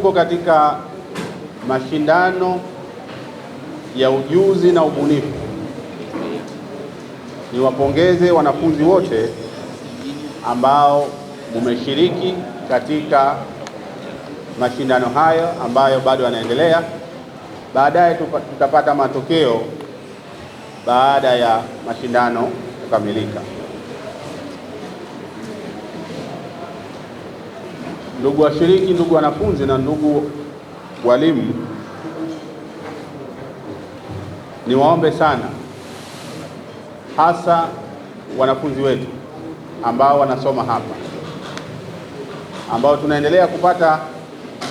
tuko katika mashindano ya ujuzi na ubunifu. Niwapongeze wanafunzi wote ambao mumeshiriki katika mashindano hayo ambayo bado yanaendelea. Baadaye tutapata matokeo baada ya mashindano kukamilika. Ndugu washiriki, ndugu wanafunzi na ndugu walimu, niwaombe sana, hasa wanafunzi wetu ambao wanasoma hapa, ambao tunaendelea kupata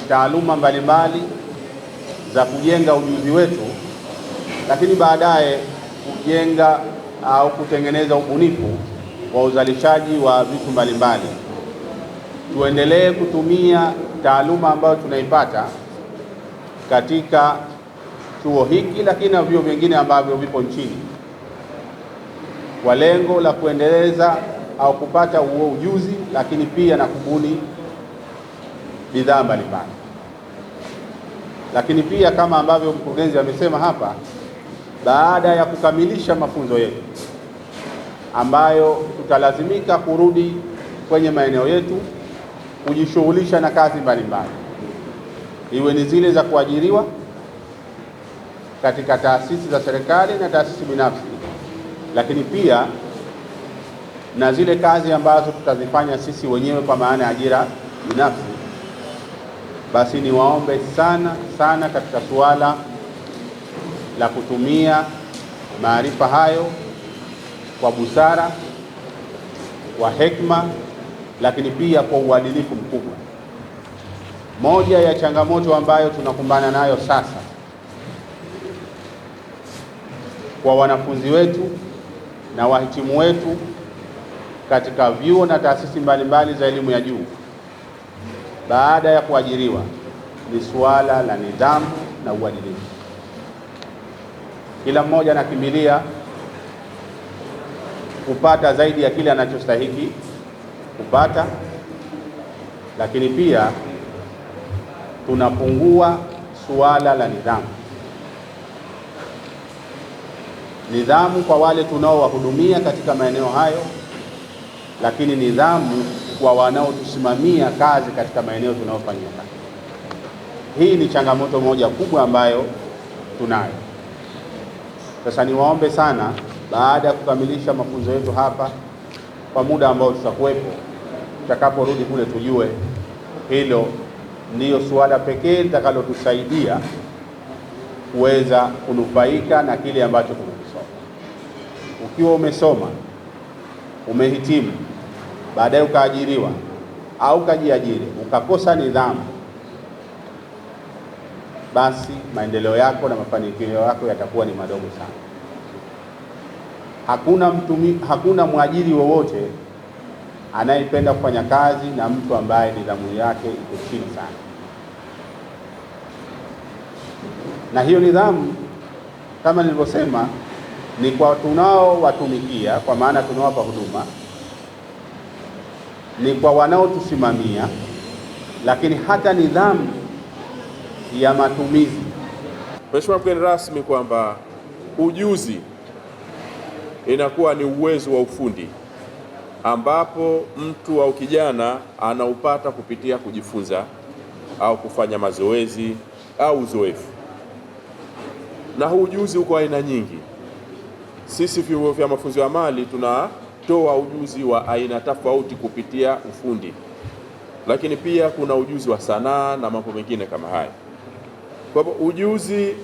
taaluma mbalimbali za kujenga ujuzi wetu, lakini baadaye kujenga au kutengeneza ubunifu wa uzalishaji wa vitu mbalimbali. Tuendelee kutumia taaluma ambayo tunaipata katika chuo hiki, lakini na vyuo vingine ambavyo vipo nchini, kwa lengo la kuendeleza au kupata huo ujuzi, lakini pia na kubuni bidhaa mbalimbali. Lakini pia kama ambavyo mkurugenzi amesema hapa, baada ya kukamilisha mafunzo yetu ambayo tutalazimika kurudi kwenye maeneo yetu kujishughulisha na kazi mbalimbali, iwe ni zile za kuajiriwa katika taasisi za serikali na taasisi binafsi, lakini pia na zile kazi ambazo tutazifanya sisi wenyewe kwa maana ya ajira binafsi. Basi niwaombe sana sana katika suala la kutumia maarifa hayo kwa busara, kwa hekima, lakini pia kwa uadilifu mkubwa. Moja ya changamoto ambayo tunakumbana nayo sasa kwa wanafunzi wetu na wahitimu wetu katika vyuo na taasisi mbalimbali za elimu ya juu baada ya kuajiriwa ni suala la nidhamu na uadilifu. Kila mmoja anakimbilia kupata zaidi ya kile anachostahili kupata, lakini pia tunapungua suala la nidhamu. Nidhamu kwa wale tunaowahudumia katika maeneo hayo, lakini nidhamu kwa wanaotusimamia kazi katika maeneo tunayofanyia kazi. Hii ni changamoto moja kubwa ambayo tunayo. Sasa niwaombe sana, baada ya kukamilisha mafunzo yetu hapa kwa muda ambao tutakuwepo, tutakaporudi kule tujue hilo ndiyo suala pekee litakalotusaidia kuweza kunufaika na kile ambacho tumekisoma. Ukiwa umesoma, umehitimu, baadaye ukaajiriwa au ukajiajiri, ukakosa nidhamu, basi maendeleo yako na mafanikio yako yatakuwa ni madogo sana. Hakuna mwajiri wowote anayependa kufanya kazi na mtu ambaye nidhamu yake iko chini sana. Na hiyo nidhamu, kama nilivyosema, ni kwa tunaowatumikia, kwa maana tunawapa huduma, ni kwa wanaotusimamia, lakini hata nidhamu ya matumizi. Mheshimiwa mgeni rasmi, kwamba ujuzi inakuwa ni uwezo wa ufundi ambapo mtu au kijana anaupata kupitia kujifunza au kufanya mazoezi au uzoefu. Na huu ujuzi uko aina nyingi. Sisi vyuo vya mafunzo ya amali tunatoa ujuzi wa aina tofauti kupitia ufundi, lakini pia kuna ujuzi wa sanaa na mambo mengine kama haya. Kwa hivyo ujuzi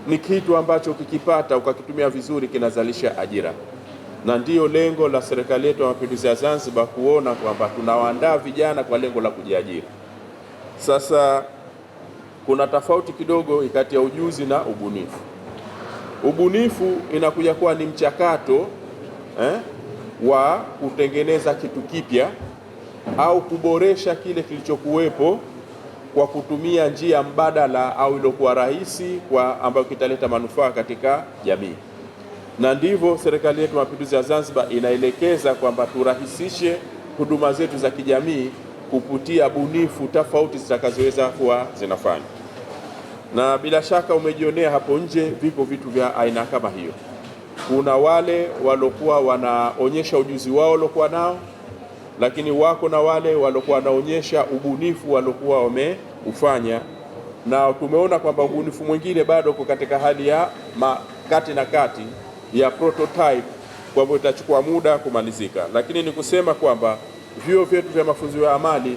ni kitu ambacho ukikipata ukakitumia vizuri kinazalisha ajira, na ndiyo lengo la serikali yetu ya Mapinduzi ya Zanzibar kuona kwamba tunawaandaa vijana kwa lengo la kujiajiri. Sasa kuna tofauti kidogo kati ya ujuzi na ubunifu. Ubunifu inakuja kuwa ni mchakato wa kutengeneza kitu kipya au kuboresha kile kilichokuwepo kwa kutumia njia mbadala au iliyokuwa rahisi kwa ambayo kitaleta manufaa katika jamii. Na ndivyo serikali yetu ya Mapinduzi ya Zanzibar inaelekeza kwamba turahisishe huduma zetu za kijamii kupitia bunifu tofauti zitakazoweza kuwa zinafanya. Na bila shaka umejionea hapo nje vipo vitu vya aina kama hiyo. Kuna wale walokuwa wanaonyesha ujuzi wao waliokuwa nao, lakini wako na wale walokuwa wanaonyesha ubunifu walokuwa wameufanya, na tumeona kwamba ubunifu mwingine bado uko katika hali ya kati na kati ya prototype, kwa hivyo itachukua muda kumalizika. Lakini ni kusema kwamba vyuo vyetu vya mafunzo ya amali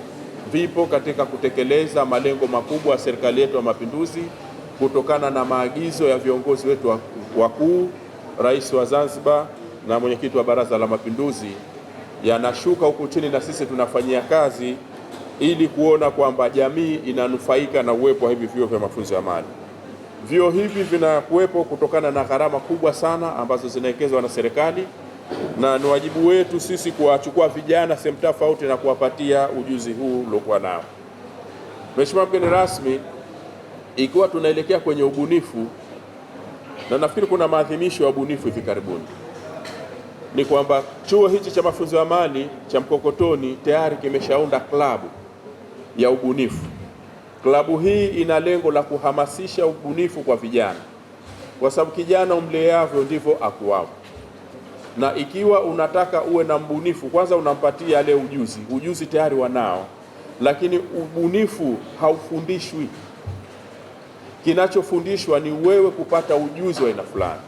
vipo katika kutekeleza malengo makubwa ya serikali yetu ya Mapinduzi kutokana na maagizo ya viongozi wetu wakuu, Rais wa Zanzibar na mwenyekiti wa Baraza la Mapinduzi, yanashuka huku chini na sisi tunafanyia kazi ili kuona kwamba jamii inanufaika na uwepo wa hivi vyuo vya mafunzo ya amali. Vyuo hivi vinakuwepo kutokana na gharama kubwa sana ambazo zinawekezwa na serikali, na ni wajibu wetu sisi kuwachukua vijana sehemu tofauti na kuwapatia ujuzi huu uliokuwa nao. Mheshimiwa mgeni rasmi, ikiwa tunaelekea kwenye ubunifu, na nafikiri kuna maadhimisho ya ubunifu hivi karibuni, ni kwamba chuo hichi cha mafunzo ya amali cha Mkokotoni tayari kimeshaunda klabu ya ubunifu. Klabu hii ina lengo la kuhamasisha ubunifu kwa vijana, kwa sababu kijana umleavyo ndivyo akuavyo. Na ikiwa unataka uwe na mbunifu, kwanza unampatia yale ujuzi tayari wanao, lakini ubunifu haufundishwi. Kinachofundishwa ni wewe kupata ujuzi wa aina fulani,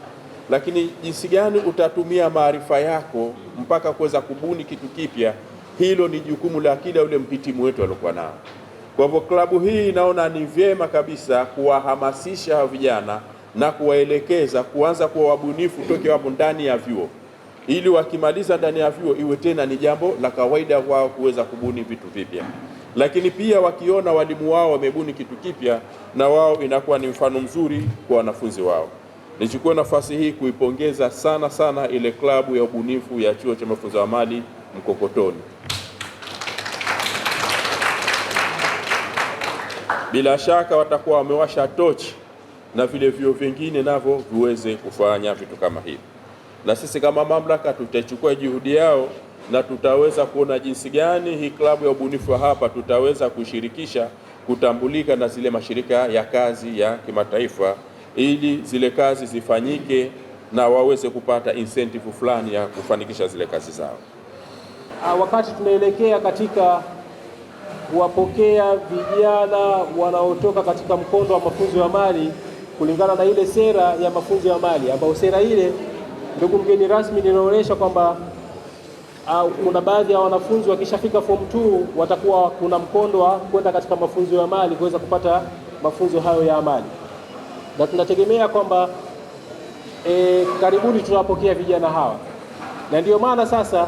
lakini jinsi gani utatumia maarifa yako mpaka kuweza kubuni kitu kipya, hilo ni jukumu la kila yule mpitimu wetu aliokuwa nao. Kwa hivyo klabu hii inaona ni vyema kabisa kuwahamasisha vijana na kuwaelekeza kuanza kuwa wabunifu toke wapo ndani ya vyuo, ili wakimaliza ndani ya vyuo iwe tena ni jambo la kawaida wao kuweza kubuni vitu vipya. Lakini pia wakiona walimu wao wamebuni kitu kipya, na wao inakuwa ni mfano mzuri kwa wanafunzi wao. Nichukue nafasi hii kuipongeza sana ile klabu ya ubunifu ya chuo cha mafunzo ya amali Mkokotoni. Bila shaka watakuwa wamewasha tochi na vile vyuo vingine navyo viweze kufanya vitu kama hivi, na sisi kama mamlaka tutachukua juhudi yao na tutaweza kuona jinsi gani hii klabu ya ubunifu hapa tutaweza kushirikisha, kutambulika na zile mashirika ya kazi ya kimataifa, ili zile kazi zifanyike na waweze kupata incentive fulani ya kufanikisha zile kazi zao. Wakati tunaelekea katika kuwapokea vijana wanaotoka katika mkondo wa mafunzo ya amali kulingana na ile sera ya mafunzo ya amali, ambayo sera ile, ndugu mgeni rasmi, inaonyesha kwamba kuna baadhi ya wanafunzi wakishafika form 2 watakuwa kuna mkondo wa kwenda katika mafunzo ya amali kuweza kupata mafunzo hayo ya amali, na tunategemea kwamba karibuni tunawapokea vijana hawa. Na ndiyo maana sasa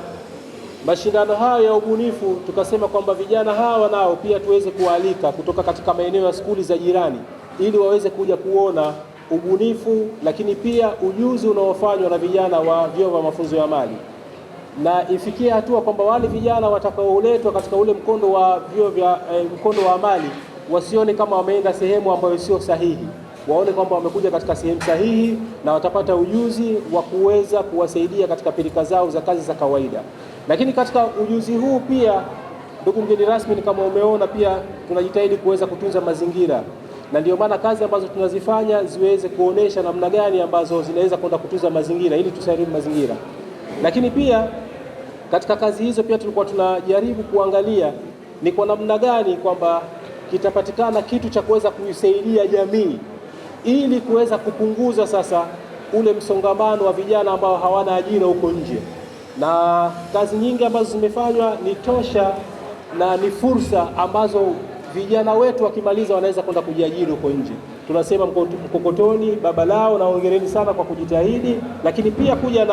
mashindano hayo ya ubunifu tukasema kwamba vijana hawa nao pia tuweze kualika kutoka katika maeneo ya skuli za jirani, ili waweze kuja kuona ubunifu, lakini pia ujuzi unaofanywa na vijana wa vyuo vya mafunzo ya amali, na ifikie hatua kwamba wale vijana watakaoletwa katika ule mkondo wa vyuo vya mkondo wa amali wasione kama wameenda sehemu ambayo sio sahihi, waone kwamba wamekuja katika sehemu sahihi na watapata ujuzi wa kuweza kuwasaidia katika pilika zao za kazi za kawaida. Lakini katika ujuzi huu pia, ndugu mgeni rasmi, ni kama umeona, pia tunajitahidi kuweza kutunza mazingira, na ndio maana kazi ambazo tunazifanya ziweze kuonesha namna gani ambazo zinaweza kwenda kutunza mazingira ili tusaidiwe mazingira. Lakini pia katika kazi hizo pia tulikuwa tunajaribu kuangalia ni kwa namna gani kwamba kitapatikana kitu cha kuweza kuisaidia jamii ili kuweza kupunguza sasa ule msongamano wa vijana ambao hawana ajira huko nje. Na kazi nyingi ambazo zimefanywa ni tosha na ni fursa ambazo vijana wetu wakimaliza wanaweza kwenda kujiajiri huko nje. Tunasema Mkokotoni baba lao, na hongereni sana kwa kujitahidi, lakini pia kuja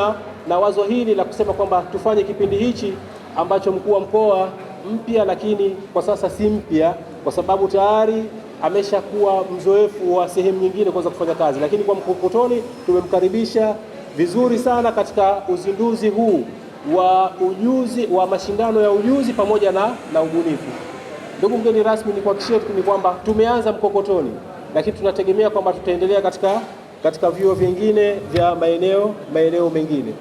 na wazo hili la kusema kwamba tufanye kipindi hichi ambacho mkuu wa mkoa mpya, lakini kwa sasa si mpya kwa sababu tayari ameshakuwa mzoefu wa sehemu nyingine kuweza kufanya kazi, lakini kwa Mkokotoni tumemkaribisha vizuri sana katika uzinduzi huu wa ujuzi wa mashindano ya ujuzi pamoja na ubunifu. Ndugu mgeni rasmi, ni kuhakikishia ni kwamba tumeanza Mkokotoni, lakini tunategemea kwamba tutaendelea katika vyuo vingine vya maeneo mengine.